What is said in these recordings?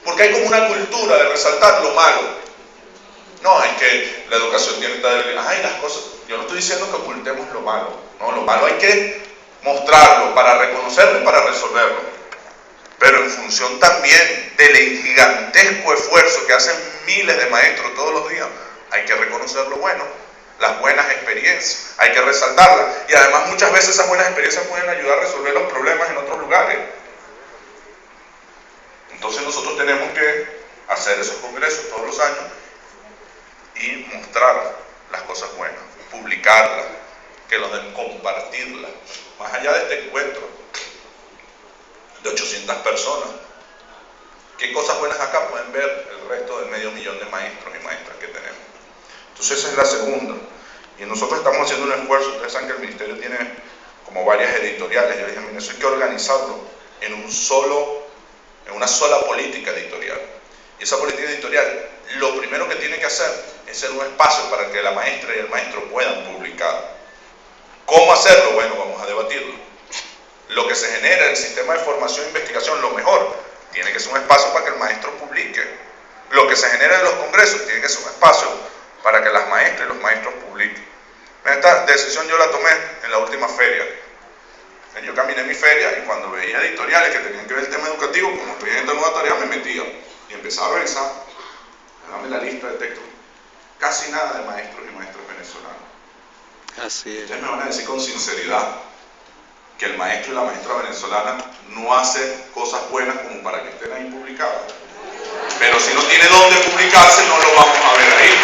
Porque hay como una cultura de resaltar lo malo. No, es que la educación tiene esta debilidad. Ay, las cosas. Yo no estoy diciendo que ocultemos lo malo. No, lo malo hay que mostrarlo para reconocerlo y para resolverlo. Pero en función también del gigantesco esfuerzo que hacen miles de maestros todos los días, hay que reconocer lo bueno, las buenas experiencias, hay que resaltarlas. Y además muchas veces esas buenas experiencias pueden ayudar a resolver los problemas en otros lugares. Entonces nosotros tenemos que hacer esos congresos todos los años y mostrar las cosas buenas, publicarlas, que los den, compartirlas. Más allá de este encuentro de 800 personas, ¿qué cosas buenas acá pueden ver el resto del 500.000 de maestros y maestras que tenemos? Entonces esa es la segunda. Y nosotros estamos haciendo un esfuerzo. Ustedes saben que el ministerio tiene como varias editoriales. Yo dije, miren, eso hay que organizarlo en una sola política editorial. Y esa política editorial, lo primero que tiene que hacer es ser un espacio para que la maestra y el maestro puedan publicar. ¿Cómo hacerlo? Bueno, vamos a debatirlo. Lo que se genera en el sistema de formación e investigación, lo mejor, tiene que ser un espacio para que el maestro publique. Lo que se genera en los congresos tiene que ser un espacio para que las maestras y los maestros publiquen. Esta decisión yo la tomé en la última feria. Yo caminé mi feria y cuando veía editoriales que tenían que ver el tema educativo, como estoy en esta nueva tarea, me metía y empezaba a revisar, dame la lista de textos. Casi nada de maestros y maestras venezolanos. Así es. Ustedes me van a decir con sinceridad que el maestro y la maestra venezolana no hace cosas buenas como para que estén ahí publicadas. Pero si no tiene dónde publicarse, no lo vamos a ver ahí.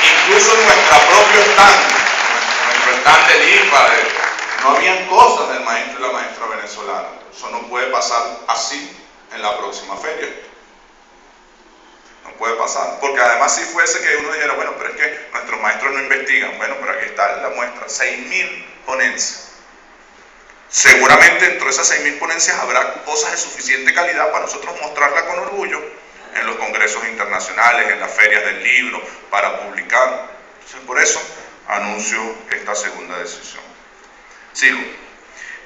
Incluso en nuestro propio stand del IFA, no habían cosas del maestro y la maestra venezolana. Eso no puede pasar así en la próxima feria. No puede pasar. Porque además si fuese que uno dijera, bueno, pero es que nuestros maestros no investigan. Bueno, pero aquí está la muestra, 6.000 ponencias. Seguramente dentro de esas 6.000 ponencias habrá cosas de suficiente calidad para nosotros mostrarla con orgullo en los congresos internacionales, en las ferias del libro, para publicar. Entonces, por eso anuncio esta segunda decisión. Sigo.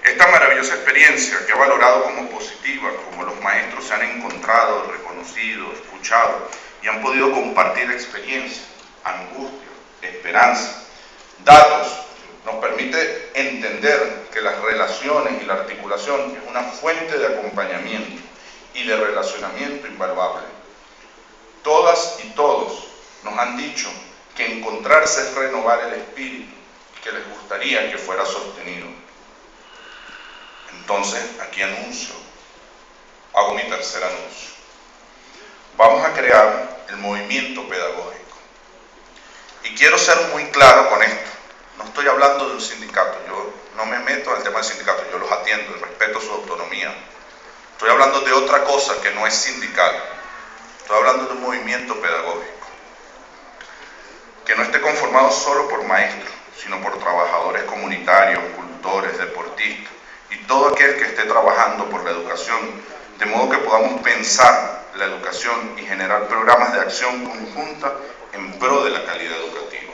Esta maravillosa experiencia que ha valorado como positiva, como los maestros se han encontrado, reconocido, escuchado y han podido compartir experiencias, angustia, esperanza, datos, nos permite entender que las relaciones y la articulación es una fuente de acompañamiento y de relacionamiento invaluable. Todas y todos nos han dicho que encontrarse es renovar el espíritu y que les gustaría que fuera sostenido. Entonces, aquí hago mi tercer anuncio. Vamos a crear el movimiento pedagógico. Y quiero ser muy claro con esto. No estoy hablando de un sindicato, yo no me meto en el tema del sindicato, yo los atiendo y respeto su autonomía. Estoy hablando de otra cosa que no es sindical. Estoy hablando de un movimiento pedagógico que no esté conformado solo por maestros, sino por trabajadores comunitarios, cultores, deportistas y todo aquel que esté trabajando por la educación, de modo que podamos pensar la educación y generar programas de acción conjunta en pro de la calidad educativa.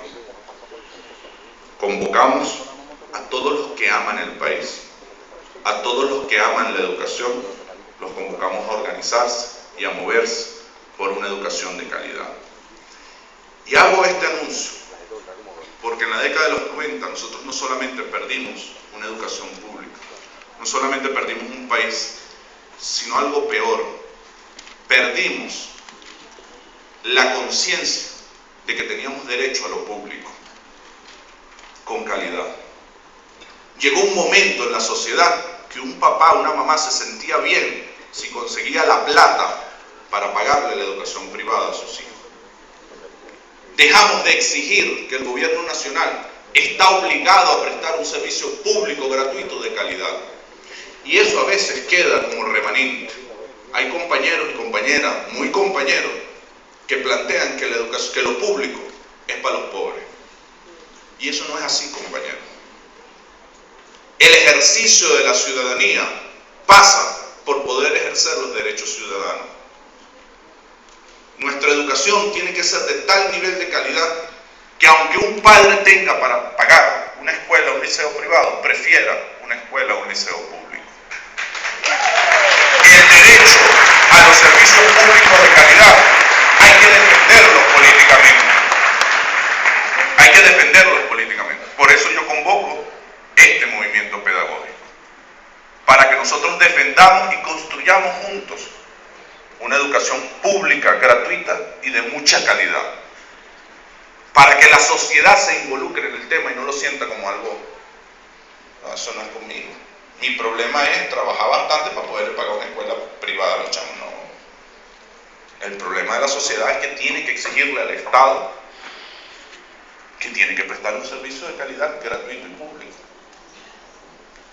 Convocamos a todos los que aman el país, a todos los que aman la educación, los convocamos a organizarse y a moverse por una educación de calidad. Y hago este anuncio porque en la década de los 90 nosotros no solamente perdimos una educación pública, no solamente perdimos un país, sino algo peor, perdimos la conciencia de que teníamos derecho a lo público, con calidad. Llegó un momento en la sociedad que un papá o una mamá se sentía bien si conseguía la plata para pagarle la educación privada a sus hijos. Dejamos de exigir que el gobierno nacional está obligado a prestar un servicio público gratuito de calidad. Y eso a veces queda como remanente. Hay compañeros y compañeras, muy compañeros, que plantean que la educación, que lo público es para los pobres. Y eso no es así, compañeros. El ejercicio de la ciudadanía pasa por poder ejercer los derechos ciudadanos. Nuestra educación tiene que ser de tal nivel de calidad que aunque un padre tenga para pagar una escuela o un liceo privado, prefiera una escuela o un liceo público. El derecho a nosotros defendamos y construyamos juntos una educación pública, gratuita y de mucha calidad, para que la sociedad se involucre en el tema y no lo sienta como algo, no, eso no es conmigo. Mi problema es trabajar bastante para poder pagar una escuela privada a los chamos. No. El problema de la sociedad es que tiene que exigirle al Estado que tiene que prestar un servicio de calidad gratuito y público.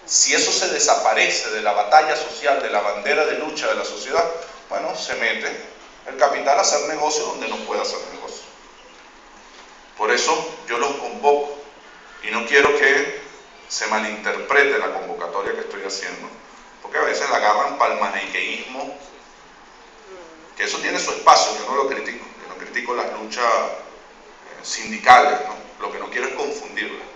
Si eso se desaparece de la batalla social, de la bandera de lucha de la sociedad, bueno, se mete el capital a hacer negocio donde no puede hacer negocio. Por eso yo los convoco y no quiero que se malinterprete la convocatoria que estoy haciendo, porque a veces la agarran para el maniqueísmo, que eso tiene su espacio, yo no lo critico, yo no critico las luchas sindicales, ¿no? Lo que no quiero es confundirlas.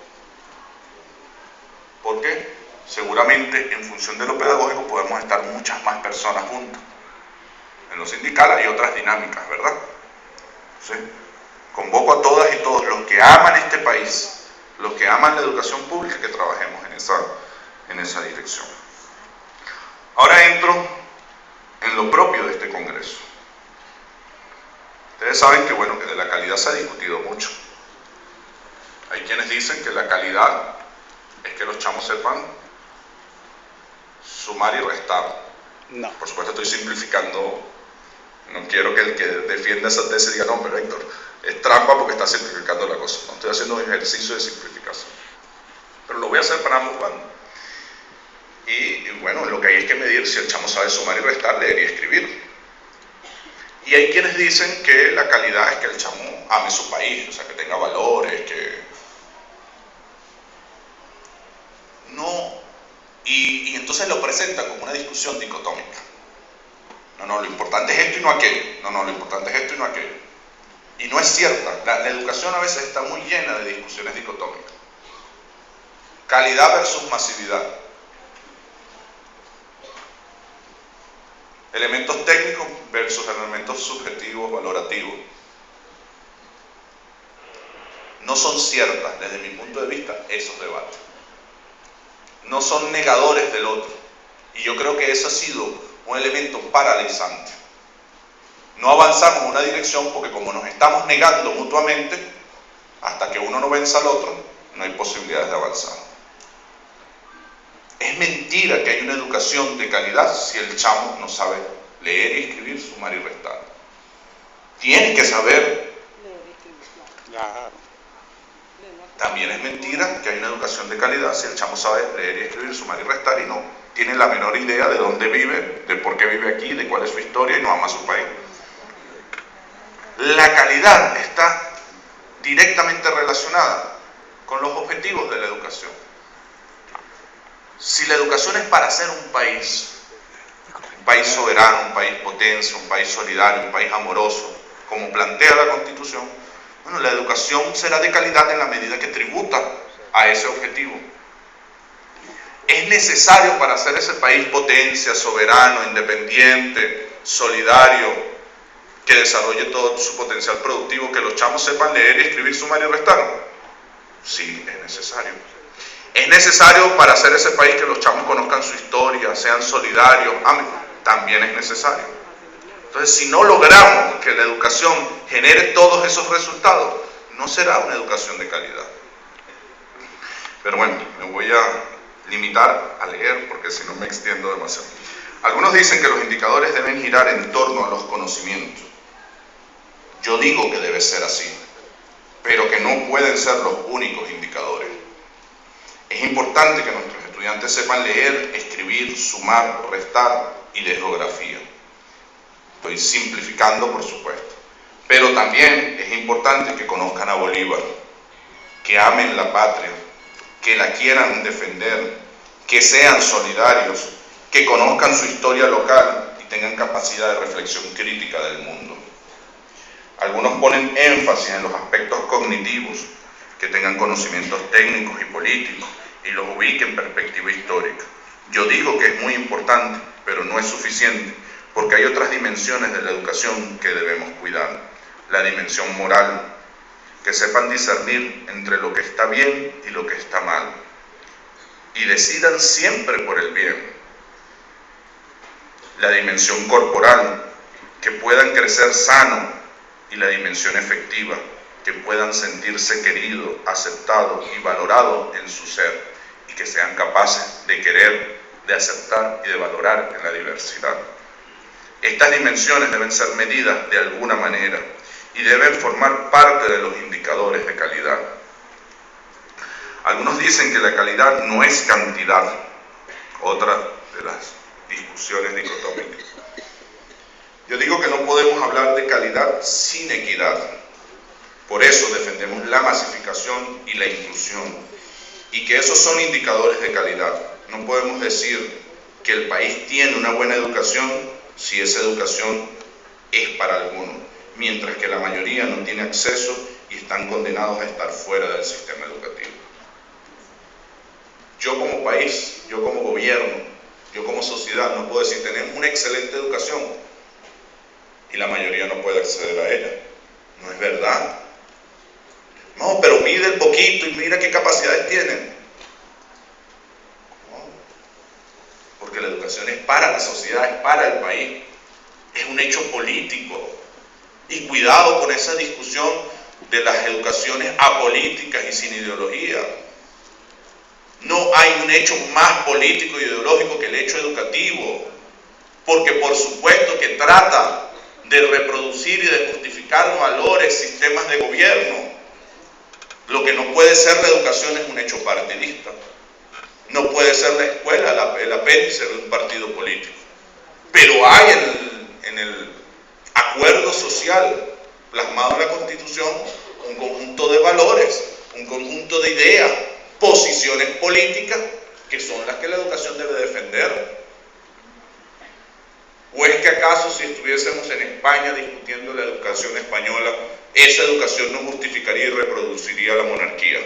Porque seguramente en función de lo pedagógico podemos estar muchas más personas juntas. En lo sindical hay otras dinámicas, ¿verdad? ¿Sí? Convoco a todas y todos los que aman este país, los que aman la educación pública, que trabajemos en esa dirección. Ahora entro en lo propio de este congreso. Ustedes saben que, bueno, que de la calidad se ha discutido mucho. Hay quienes dicen que la calidad es que los chamos sepan sumar y restar. No. Por supuesto estoy simplificando, no quiero que el que defienda esa tesis diga, no, pero Héctor, es trampa porque está simplificando la cosa. No, estoy haciendo un ejercicio de simplificación. Pero lo voy a hacer para ambos bandos. Y bueno, lo que hay es que medir si el chamo sabe sumar y restar, leer y escribir. Y hay quienes dicen que la calidad es que el chamo ame su país, o sea, que tenga valores, que... No, y entonces lo presentan como una discusión dicotómica. No, lo importante es esto y no aquello. No, lo importante es esto y no aquello. Y no es cierta. La educación a veces está muy llena de discusiones dicotómicas. Calidad versus masividad. Elementos técnicos versus elementos subjetivos, valorativos. No son ciertas, desde mi punto de vista, esos debates. No son negadores del otro. Y yo creo que eso ha sido un elemento paralizante. No avanzamos en una dirección porque como nos estamos negando mutuamente, hasta que uno no venza al otro, no hay posibilidades de avanzar. Es mentira que hay una educación de calidad si el chamo no sabe leer y escribir, sumar y restar. Tiene que saber. Claro. También es mentira que hay una educación de calidad si el chamo sabe leer y escribir, sumar y restar y no tiene la menor idea de dónde vive, de por qué vive aquí, de cuál es su historia y no ama su país. La calidad está directamente relacionada con los objetivos de la educación. Si la educación es para ser un país soberano, un país potencia, un país solidario, un país amoroso, como plantea la Constitución, bueno, la educación será de calidad en la medida que tributa a ese objetivo. Es necesario para hacer ese país potencia, soberano, independiente, solidario, que desarrolle todo su potencial productivo, que los chamos sepan leer y escribir, sumar y restar. Sí, es necesario. Es necesario para hacer ese país que los chamos conozcan su historia, sean solidarios, amen. También es necesario. Entonces, si no logramos que la educación genere todos esos resultados, no será una educación de calidad. Pero bueno, me voy a limitar a leer porque si no me extiendo demasiado. Algunos dicen que los indicadores deben girar en torno a los conocimientos. Yo digo que debe ser así, pero que no pueden ser los únicos indicadores. Es importante que nuestros estudiantes sepan leer, escribir, sumar, restar y leer geografía. Estoy simplificando, por supuesto. Pero también es importante que conozcan a Bolívar, que amen la patria, que la quieran defender, que sean solidarios, que conozcan su historia local y tengan capacidad de reflexión crítica del mundo. Algunos ponen énfasis en los aspectos cognitivos, que tengan conocimientos técnicos y políticos y los ubiquen en perspectiva histórica. Yo digo que es muy importante, pero no es suficiente, porque hay otras dimensiones de la educación que debemos cuidar. La dimensión moral, que sepan discernir entre lo que está bien y lo que está mal, y decidan siempre por el bien. la dimensión corporal, que puedan crecer sano, y la dimensión efectiva, que puedan sentirse queridos, aceptados y valorados en su ser, y que sean capaces de querer, de aceptar y de valorar en la diversidad. Estas dimensiones deben ser medidas de alguna manera y deben formar parte de los indicadores de calidad. Algunos dicen que la calidad no es cantidad, otra de las discusiones dicotómicas. Yo digo que no podemos hablar de calidad sin equidad. Por eso defendemos la masificación y la inclusión, y que esos son indicadores de calidad. No podemos decir que el país tiene una buena educación si esa educación es para algunos, mientras que la mayoría no tiene acceso y están condenados a estar fuera del sistema educativo. Yo como país, yo como gobierno, yo como sociedad no puedo decir tenemos una excelente educación y la mayoría no puede acceder a ella. No es verdad. No, pero mide el poquito y mira qué capacidades tienen. No, porque la educación es para la sociedad, es para el país. Es un hecho político. Y cuidado con esa discusión de las educaciones apolíticas y sin ideología. No hay un hecho más político y ideológico que el hecho educativo, porque por supuesto que trata de reproducir y de justificar valores, sistemas de gobierno. Lo que no puede ser la educación es un hecho partidista. No puede ser la escuela el apéndice de un partido político. Pero hay en el acuerdo social plasmado en la Constitución un conjunto de valores, un conjunto de ideas, posiciones políticas que son las que la educación debe defender. ¿O es que acaso si estuviésemos en España discutiendo la educación española, esa educación no justificaría y reproduciría la monarquía?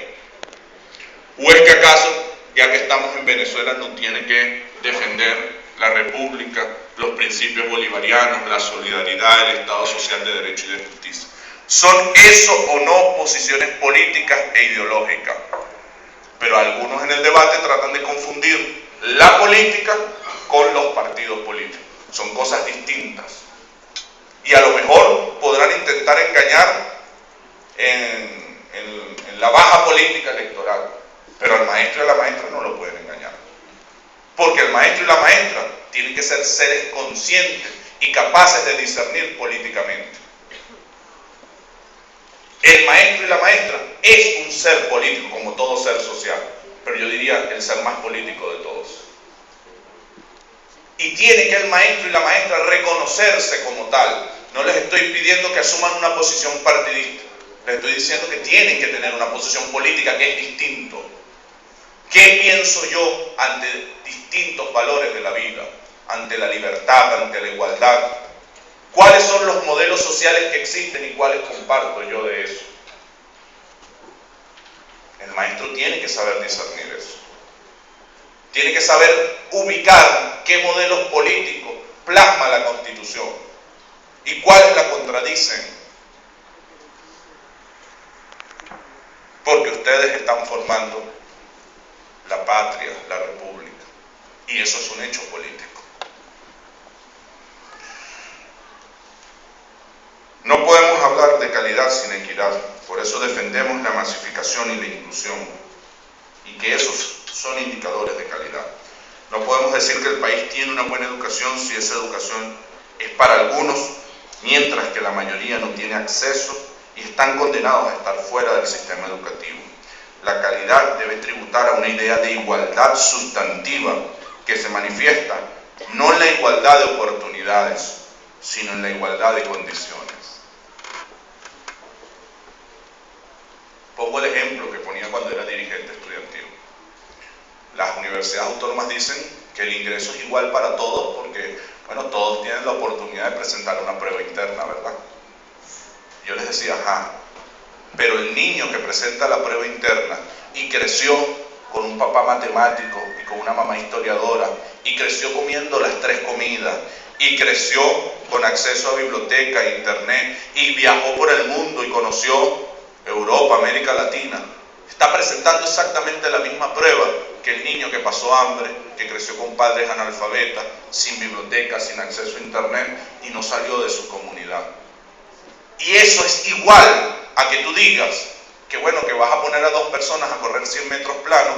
¿O es que acaso, ya que estamos en Venezuela, no tiene que defender la república, los principios bolivarianos, la solidaridad, el Estado social de derecho y de justicia? ¿Son eso o no posiciones políticas e ideológicas? Pero algunos en el debate tratan de confundir la política con los partidos políticos. Son cosas distintas. Y a lo mejor podrán intentar engañar en la baja política electoral, pero al maestro y a la maestra no lo pueden engañar. Porque el maestro y la maestra tienen que ser seres conscientes y capaces de discernir políticamente. El maestro y la maestra es un ser político, como todo ser social, pero yo diría el ser más político de todos. Y tiene que el maestro y la maestra reconocerse como tal. No les estoy pidiendo que asuman una posición partidista. Les estoy diciendo que tienen que tener una posición política que es distinto. ¿Qué pienso yo ante distintos valores de la vida? Ante la libertad, ante la igualdad. ¿Cuáles son los modelos sociales que existen y cuáles comparto yo de eso? El maestro tiene que saber discernir eso. Tiene que saber ubicar qué modelos políticos plasma la Constitución y cuáles la contradicen. Porque ustedes están formando la patria, la república, y eso es un hecho político. No podemos hablar de calidad sin equidad, por eso defendemos la masificación y la inclusión, y que esos son indicadores de calidad. No podemos decir que el país tiene una buena educación si esa educación es para algunos, mientras que la mayoría no tiene acceso y están condenados a estar fuera del sistema educativo. La calidad debe tributar a una idea de igualdad sustantiva que se manifiesta no en la igualdad de oportunidades, sino en la igualdad de condiciones. Pongo el ejemplo que ponía cuando era dirigente estudiantil. Las universidades autónomas dicen que el ingreso es igual para todos porque, bueno, todos tienen la oportunidad de presentar una prueba interna, ¿verdad? Yo les decía, ajá, pero el niño que presenta la prueba interna y creció con un papá matemático y con una mamá historiadora y creció comiendo las 3 comidas y creció con acceso a biblioteca, internet y viajó por el mundo y conoció Europa, América Latina, está presentando exactamente la misma prueba que el niño que pasó hambre, que creció con padres analfabetas, sin biblioteca, sin acceso a internet y no salió de su comunidad. Y eso es igual a que tú digas que bueno, que vas a poner a dos personas a correr 100 metros planos,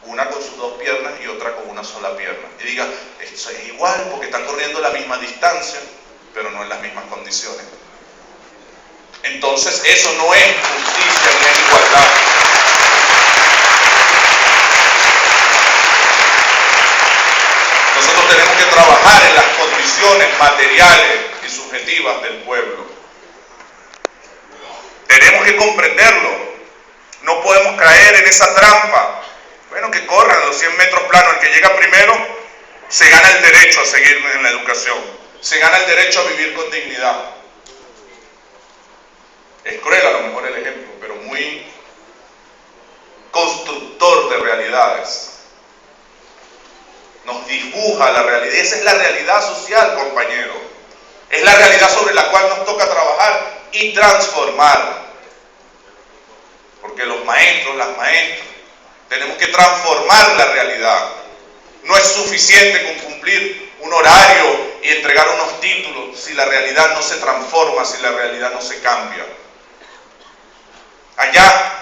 una con sus dos piernas y otra con una sola pierna. Y digas, eso es igual porque están corriendo la misma distancia, pero no en las mismas condiciones. Entonces eso no es justicia ni es igualdad. Nosotros tenemos que trabajar en las condiciones materiales y subjetivas del pueblo. Tenemos que comprenderlo. No podemos caer en esa trampa. Bueno, que corran los 100 metros planos. El que llega primero se gana el derecho a seguir en la educación. Se gana el derecho a vivir con dignidad. Es cruel a lo mejor el ejemplo, pero muy constructor de realidades. Nos dibuja la realidad. Esa es la realidad social, compañero. Es la realidad sobre la cual nos toca trabajar y transformar. Porque los maestros, las maestras, tenemos que transformar la realidad. No es suficiente con cumplir un horario y entregar unos títulos si la realidad no se transforma, si la realidad no se cambia. Allá,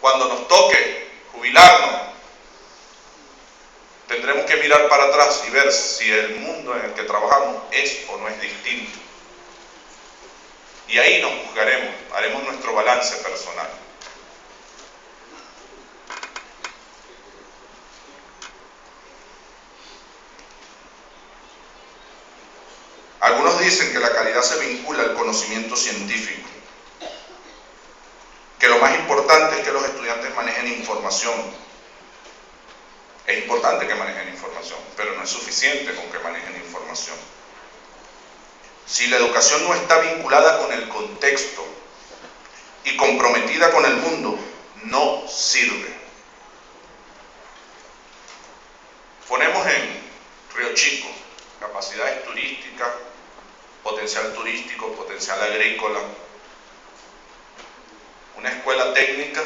cuando nos toque jubilarnos, tendremos que mirar para atrás y ver si el mundo en el que trabajamos es o no es distinto. Y ahí nos juzgaremos, haremos nuestro balance personal. Algunos dicen que la calidad se vincula al conocimiento científico, que lo más importante es que los estudiantes manejen información. Es importante que manejen información, pero no es suficiente con que manejen información. Si la educación no está vinculada con el contexto y comprometida con el mundo, no sirve. Ponemos en Río Chico capacidades turísticas, potencial turístico, potencial agrícola, una escuela técnica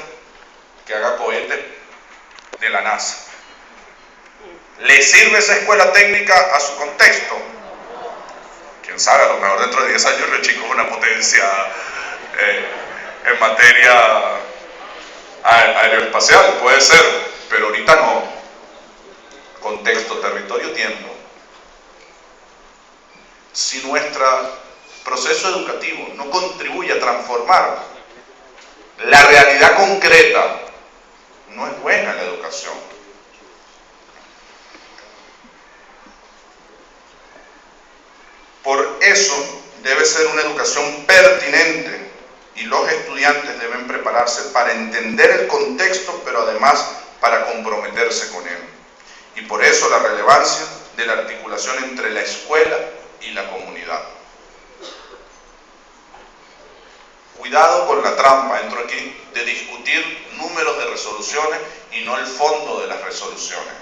que haga cohetes de la NASA. ¿Le sirve esa escuela técnica a su contexto? Quién sabe, a lo mejor dentro de 10 años Río Chico es una potencia en materia aeroespacial, puede ser, pero ahorita no. Contexto, territorio, tiempo. Si nuestro proceso educativo no contribuye a transformar la realidad concreta, no es buena la educación. Por eso debe ser una educación pertinente y los estudiantes deben prepararse para entender el contexto, pero además para comprometerse con él. Y por eso la relevancia de la articulación entre la escuela y la comunidad. Cuidado con la trampa, entro aquí, de discutir números de resoluciones y no el fondo de las resoluciones.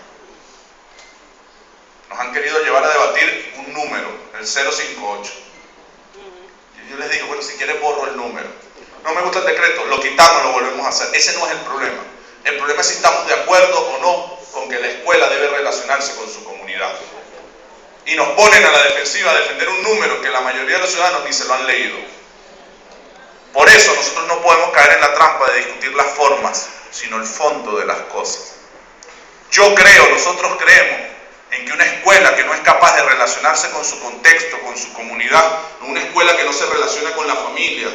Nos han querido llevar a debatir un número, el 058. Y yo les digo, bueno, si quieres borro el número. No me gusta el decreto, lo quitamos, lo volvemos a hacer. Ese no es el problema. El problema es si estamos de acuerdo o no con que la escuela debe relacionarse con su comunidad. Y nos ponen a la defensiva a defender un número que la mayoría de los ciudadanos ni se lo han leído. Por eso nosotros no podemos caer en la trampa de discutir las formas, sino el fondo de las cosas. Nosotros creemos en que una escuela que no es capaz de relacionarse con su contexto, con su comunidad, una escuela que no se relaciona con la familia,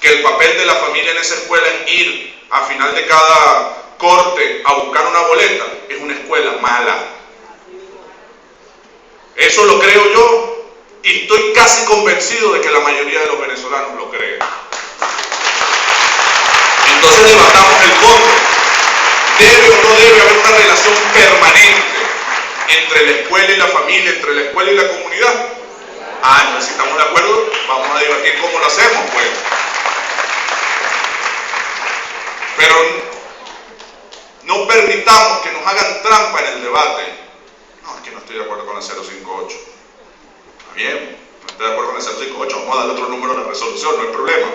que el papel de la familia en esa escuela es ir a final de cada corte a buscar una boleta, es una escuela mala. Eso lo creo yo y estoy casi convencido de que la mayoría de los venezolanos lo creen. Entonces debatamos el fondo. ¿Debe o no debe haber una relación permanente entre la escuela y la familia, entre la escuela y la comunidad? Entonces si estamos de acuerdo, vamos a debatir cómo lo hacemos, pues. Pero no permitamos que nos hagan trampa en el debate. No, es que no estoy de acuerdo con el 058. Está bien, no estoy de acuerdo con el 058, vamos a darle otro número a la resolución, no hay problema.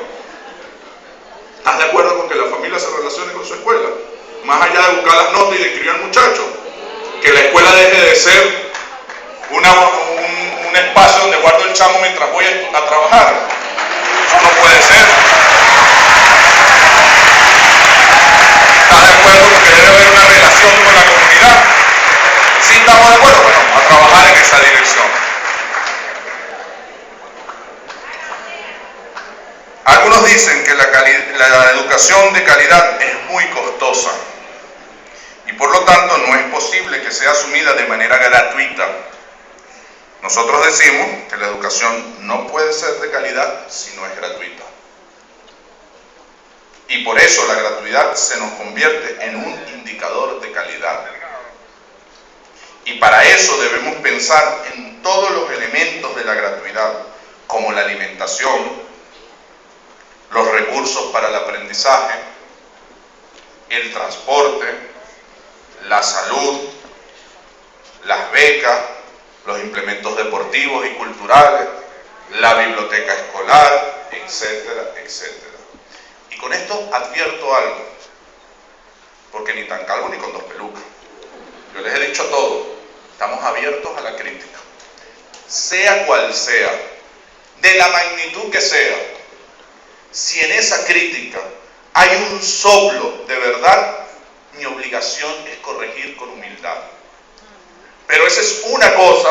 ¿Estás de acuerdo con que la familia se relacione con su escuela? más allá de buscar las notas y de escribir al muchacho, que la escuela deje de ser un espacio donde guardo el chamo mientras voy a trabajar. Eso no puede ser. ¿Estás de acuerdo? Porque debe haber una relación con la comunidad. ¿Sí estamos de acuerdo? Bueno, a trabajar en esa dirección. Algunos dicen que la educación de calidad es muy costosa y por lo tanto no es posible que sea asumida de manera gratuita. Nosotros decimos que la educación no puede ser de calidad si no es gratuita. Y por eso la gratuidad se nos convierte en un indicador de calidad. Y para eso debemos pensar en todos los elementos de la gratuidad, como la alimentación, los recursos para el aprendizaje, el transporte, la salud, las becas, los implementos deportivos y culturales, la biblioteca escolar, etcétera, etcétera. Y con esto advierto algo, porque ni tan calvo ni con dos pelucas. Yo les he dicho todo, estamos abiertos a la crítica, sea cual sea, de la magnitud que sea. Si en esa crítica hay un soplo de verdad, mi obligación es corregir con humildad. Pero esa es una cosa,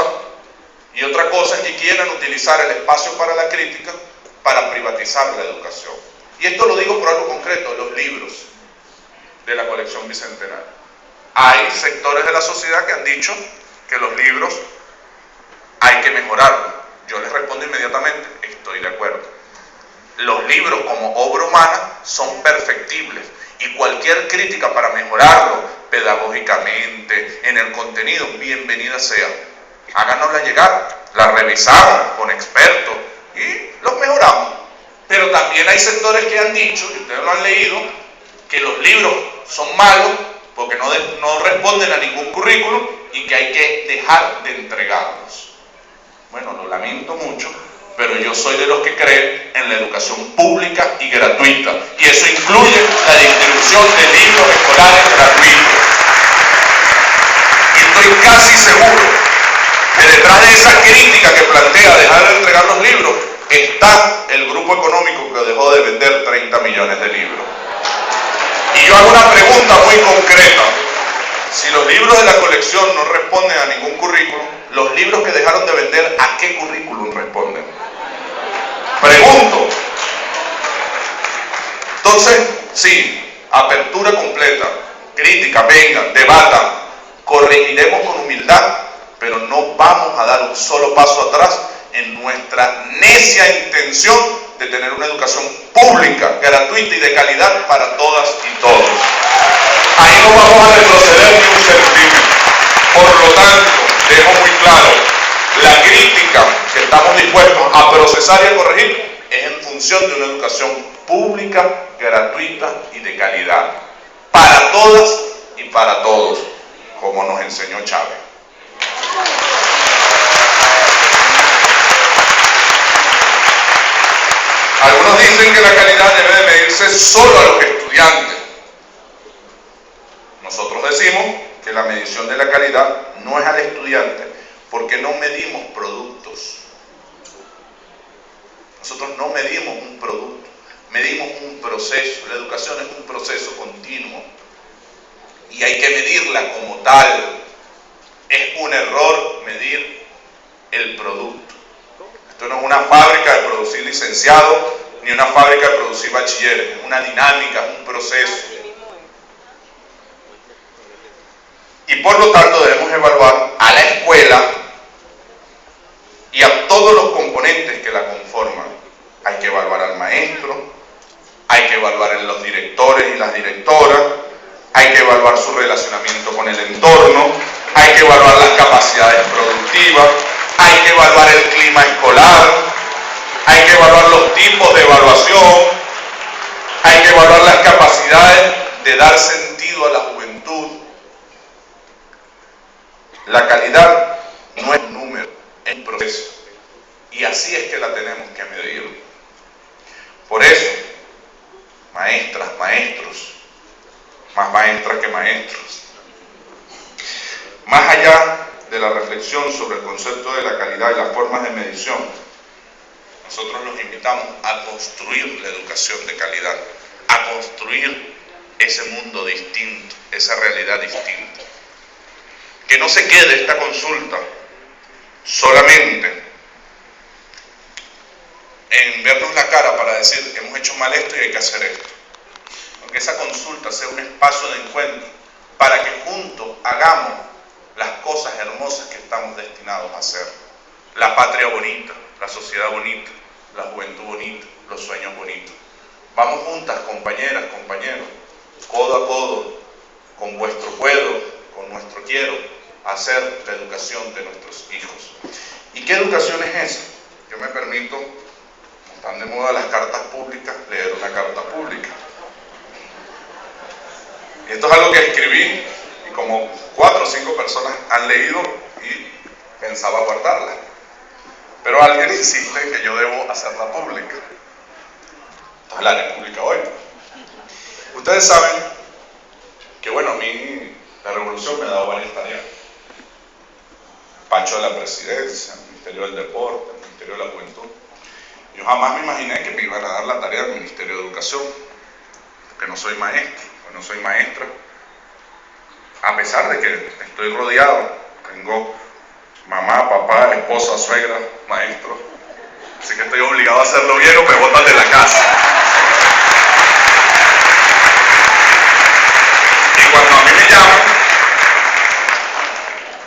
y otra cosa es que quieran utilizar el espacio para la crítica para privatizar la educación. Y esto lo digo por algo concreto, los libros de la colección bicentenaria. Hay sectores de la sociedad que han dicho que los libros hay que mejorarlos. Yo les respondo inmediatamente, estoy de acuerdo. Los libros como obra humana son perfectibles y cualquier crítica para mejorarlo pedagógicamente, en el contenido, bienvenida sea. Háganosla llegar, la revisamos con expertos y los mejoramos. Pero también hay sectores que han dicho, y ustedes lo han leído, que los libros son malos porque no responden a ningún currículum y que hay que dejar de entregarlos. Bueno, lo lamento mucho, pero yo soy de los que creen en la educación pública y gratuita, y eso incluye la distribución de libros escolares gratuitos. Y estoy casi seguro que detrás de esa crítica que plantea dejar de entregar los libros está el grupo económico que dejó de vender 30 millones de libros. Y yo hago una pregunta muy concreta. Si los libros de la colección no responden a ningún currículum, los libros que dejaron de vender, ¿a qué currículum responden? Pregunto. Entonces, sí, apertura completa, crítica, vengan, debatan, corregiremos con humildad, pero no vamos a dar un solo paso atrás en nuestra necia intención de tener una educación pública, gratuita y de calidad para todas y todos. Ahí no vamos a retroceder ni un centímetro. Por lo tanto, dejo muy claro, la crítica que estamos dispuestos a procesar y a corregir es en función de una educación pública, gratuita y de calidad, para todas y para todos, como nos enseñó Chávez. Algunos dicen que la calidad debe de medirse solo a los estudiantes. Nosotros decimos que la medición de la calidad no es al estudiante, porque no medimos productos. Nosotros no medimos un producto, medimos un proceso. La educación es un proceso continuo y hay que medirla como tal. Es un error medir el producto. Esto no es una fábrica de producir licenciados ni una fábrica de producir bachilleres, es una dinámica, es un proceso. Y por lo tanto debemos evaluar a la escuela y a todos los componentes que la conforman. Hay que evaluar al maestro, hay que evaluar a los directores y las directoras, hay que evaluar su relacionamiento con el entorno, hay que evaluar las capacidades productivas, hay que evaluar el clima escolar, hay que evaluar los tipos de evaluación, hay que evaluar las capacidades de dar sentido a la juventud. La calidad no es un número, es un proceso. Y así es que la tenemos que medir. Por eso, maestras, maestros, más maestras que maestros. Más allá de la reflexión sobre el concepto de la calidad y las formas de medición, nosotros los invitamos a construir la educación de calidad, a construir ese mundo distinto, esa realidad distinta. Que no se quede esta consulta solamente en vernos la cara para decir hemos hecho mal esto y hay que hacer esto. Que esa consulta sea un espacio de encuentro para que juntos hagamos las cosas hermosas que estamos destinados a hacer. La patria bonita, la sociedad bonita, la juventud bonita, los sueños bonitos. Vamos juntas, compañeras, compañeros, codo a codo, con vuestro puedo, con nuestro quiero, a hacer la educación de nuestros hijos. ¿Y qué educación es esa? Yo me permito, como están de moda las cartas públicas, leer una carta pública. Y esto es algo que escribí y como 4 o 5 personas han leído y pensaba guardarla. Pero alguien insiste en que yo debo hacerla pública. Entonces la haré pública hoy. Ustedes saben que, bueno, a mí la revolución me ha dado varias tareas. Despacho de la presidencia, el Ministerio del Deporte, el Ministerio de la Juventud. Yo jamás me imaginé que me iban a dar la tarea del Ministerio de Educación, porque no soy maestro, no soy maestra. A pesar de que estoy rodeado, tengo mamá, papá, esposa, suegra, maestro. Así que estoy obligado a hacerlo bien o me botan de la casa. Y cuando a mí me llaman,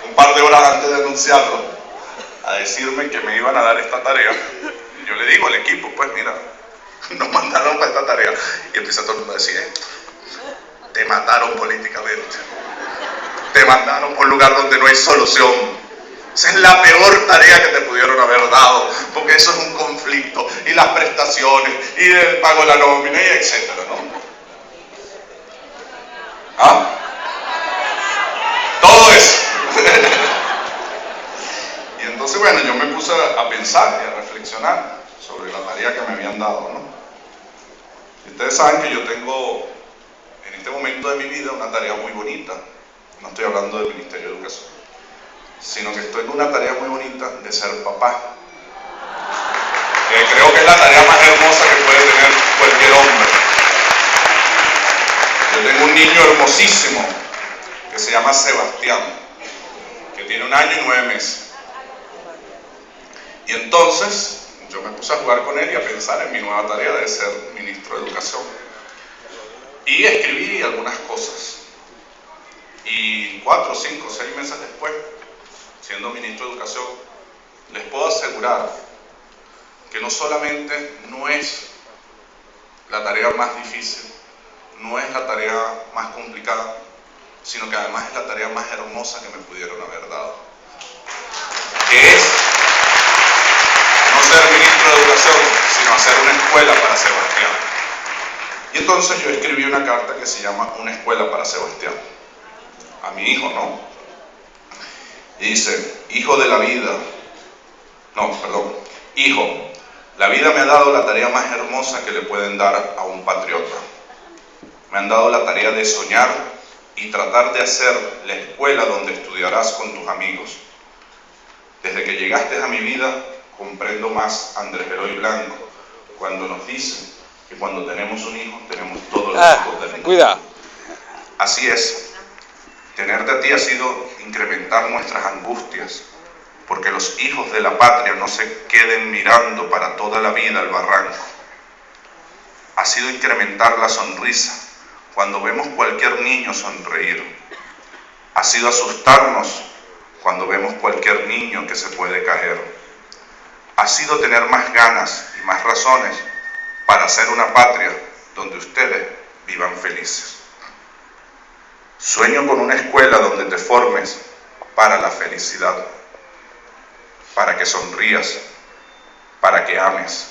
un par de horas antes de anunciarlo, a decirme que me iban a dar esta tarea, yo le digo al equipo, pues mira, nos mandaron para esta tarea. Y empieza todo el mundo a decir, te mataron políticamente. Te mandaron por un lugar donde no hay solución. Esa es la peor tarea que te pudieron haber dado, porque eso es un conflicto, y las prestaciones, y el pago de la nómina, y etcétera, ¿no? ¿Ah? Todo eso. Y entonces, bueno, yo me puse a pensar y a reflexionar sobre la tarea que me habían dado, ¿no? Y ustedes saben que yo tengo, en este momento de mi vida, una tarea muy bonita. No estoy hablando del Ministerio de Educación, sino que estoy en una tarea muy bonita de ser papá. Creo que es la tarea más hermosa que puede tener cualquier hombre. Yo tengo un niño hermosísimo que se llama Sebastián, que tiene 1 año y 9 meses. Y entonces yo me puse a jugar con él y a pensar en mi nueva tarea de ser ministro de Educación. Y escribí algunas cosas. Y 4, 5, 6 meses después, siendo ministro de Educación, les puedo asegurar que no solamente no es la tarea más difícil, no es la tarea más complicada, sino que además es la tarea más hermosa que me pudieron haber dado. Que es no ser ministro de Educación, sino hacer una escuela para Sebastián. Y entonces yo escribí una carta que se llama Una escuela para Sebastián. A mi hijo, ¿no? Y dice, hijo de la vida, hijo, la vida me ha dado la tarea más hermosa que le pueden dar a un patriota. Me han dado la tarea de soñar y tratar de hacer la escuela donde estudiarás con tus amigos. Desde que llegaste a mi vida, comprendo más a Andrés Eloy Blanco, cuando nos dice que cuando tenemos un hijo, tenemos todos los hijos del mundo. Cuidado. Así es. Tenerte a ti ha sido incrementar nuestras angustias, porque los hijos de la patria no se queden mirando para toda la vida al barranco. Ha sido incrementar la sonrisa cuando vemos cualquier niño sonreír. Ha sido asustarnos cuando vemos cualquier niño que se puede caer. Ha sido tener más ganas y más razones para hacer una patria donde ustedes vivan felices. Sueño con una escuela donde te formes para la felicidad, para que sonrías, para que ames,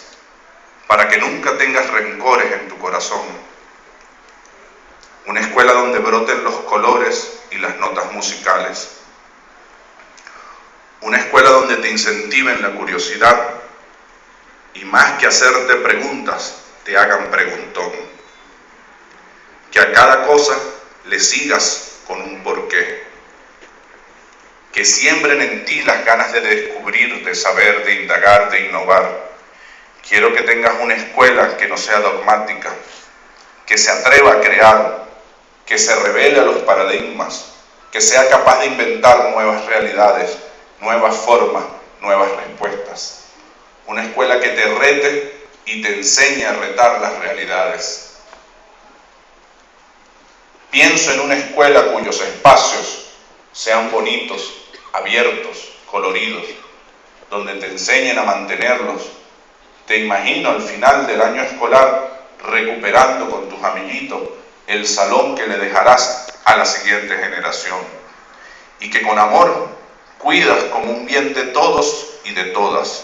para que nunca tengas rencores en tu corazón. Una escuela donde broten los colores y las notas musicales. Una escuela donde te incentiven la curiosidad y más que hacerte preguntas, te hagan preguntón. Que a cada cosa le sigas con un porqué. Que siembren en ti las ganas de descubrir, de saber, de indagar, de innovar. Quiero que tengas una escuela que no sea dogmática, que se atreva a crear, que se revele a los paradigmas, que sea capaz de inventar nuevas realidades, nuevas formas, nuevas respuestas. Una escuela que te rete y te enseñe a retar las realidades. Pienso en una escuela cuyos espacios sean bonitos, abiertos, coloridos, donde te enseñen a mantenerlos. Te imagino al final del año escolar recuperando con tus amiguitos el salón que le dejarás a la siguiente generación, y que con amor cuidas como un bien de todos y de todas.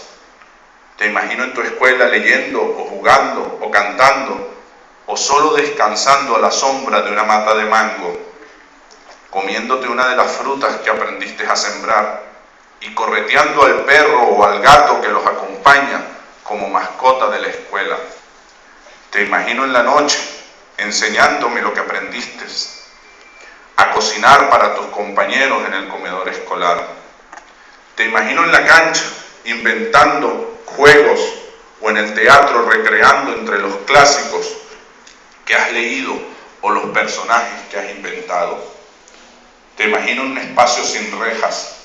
Te imagino en tu escuela leyendo o jugando o cantando o solo descansando a la sombra de una mata de mango, comiéndote una de las frutas que aprendiste a sembrar y correteando al perro o al gato que los acompaña como mascota de la escuela. Te imagino en la noche enseñándome lo que aprendiste, a cocinar para tus compañeros en el comedor escolar. Te imagino en la cancha inventando juegos o en el teatro recreando entre los clásicos que has leído o los personajes que has inventado. Te imagino en un espacio sin rejas,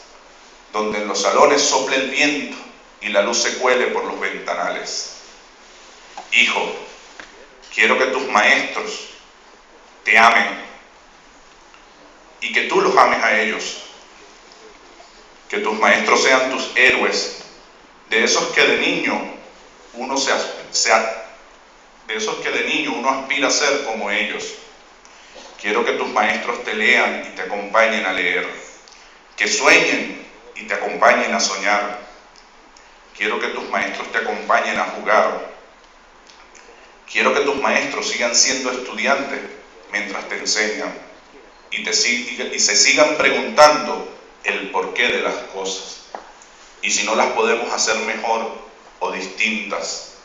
donde en los salones sople el viento y la luz se cuele por los ventanales. Hijo, quiero que tus maestros te amen y que tú los ames a ellos. Que tus maestros sean tus héroes, de esos que de niño uno aspira a ser como ellos. Quiero que tus maestros te lean y te acompañen a leer, que sueñen y te acompañen a soñar. Quiero que tus maestros te acompañen a jugar. Quiero que tus maestros sigan siendo estudiantes mientras te enseñan y se sigan preguntando el porqué de las cosas. Y si no las podemos hacer mejor o distintas,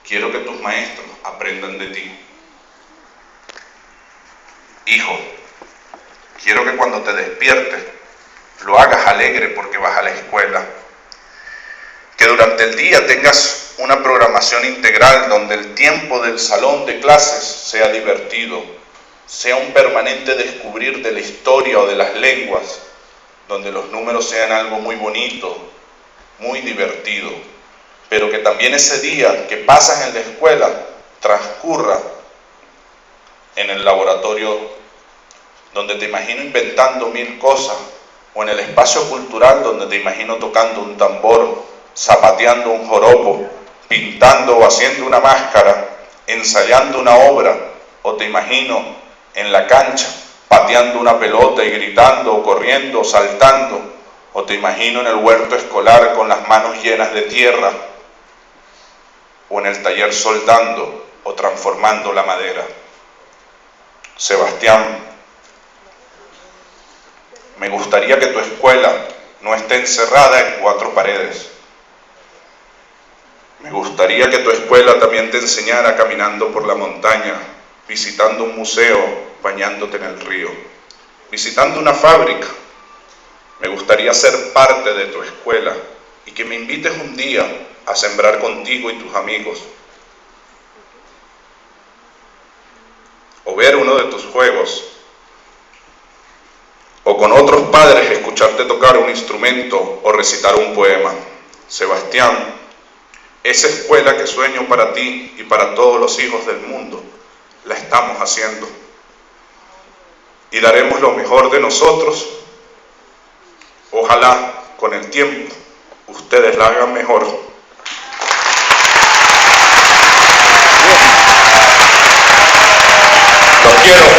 quiero que tus maestros aprendan de ti. Hijo, quiero que cuando te despiertes lo hagas alegre porque vas a la escuela. Que durante el día tengas una programación integral donde el tiempo del salón de clases sea divertido, sea un permanente descubrir de la historia o de las lenguas, donde los números sean algo muy bonito, muy divertido, pero que también ese día que pasas en la escuela transcurra en el laboratorio donde te imagino inventando 1000 cosas, o en el espacio cultural donde te imagino tocando un tambor, zapateando un joropo, pintando o haciendo una máscara, ensayando una obra, o te imagino en la cancha pateando una pelota y gritando o corriendo o saltando, o te imagino en el huerto escolar con las manos llenas de tierra, o en el taller soldando o transformando la madera. Sebastián, me gustaría que tu escuela no esté encerrada en 4 paredes. Me gustaría que tu escuela también te enseñara caminando por la montaña, visitando un museo, bañándote en el río, visitando una fábrica. Me gustaría ser parte de tu escuela y que me invites un día a sembrar contigo y tus amigos, o ver uno de tus juegos, o con otros padres escucharte tocar un instrumento o recitar un poema. Sebastián, esa escuela que sueño para ti y para todos los hijos del mundo, la estamos haciendo. Y daremos lo mejor de nosotros. Ojalá con el tiempo ustedes la hagan mejor. Los quiero.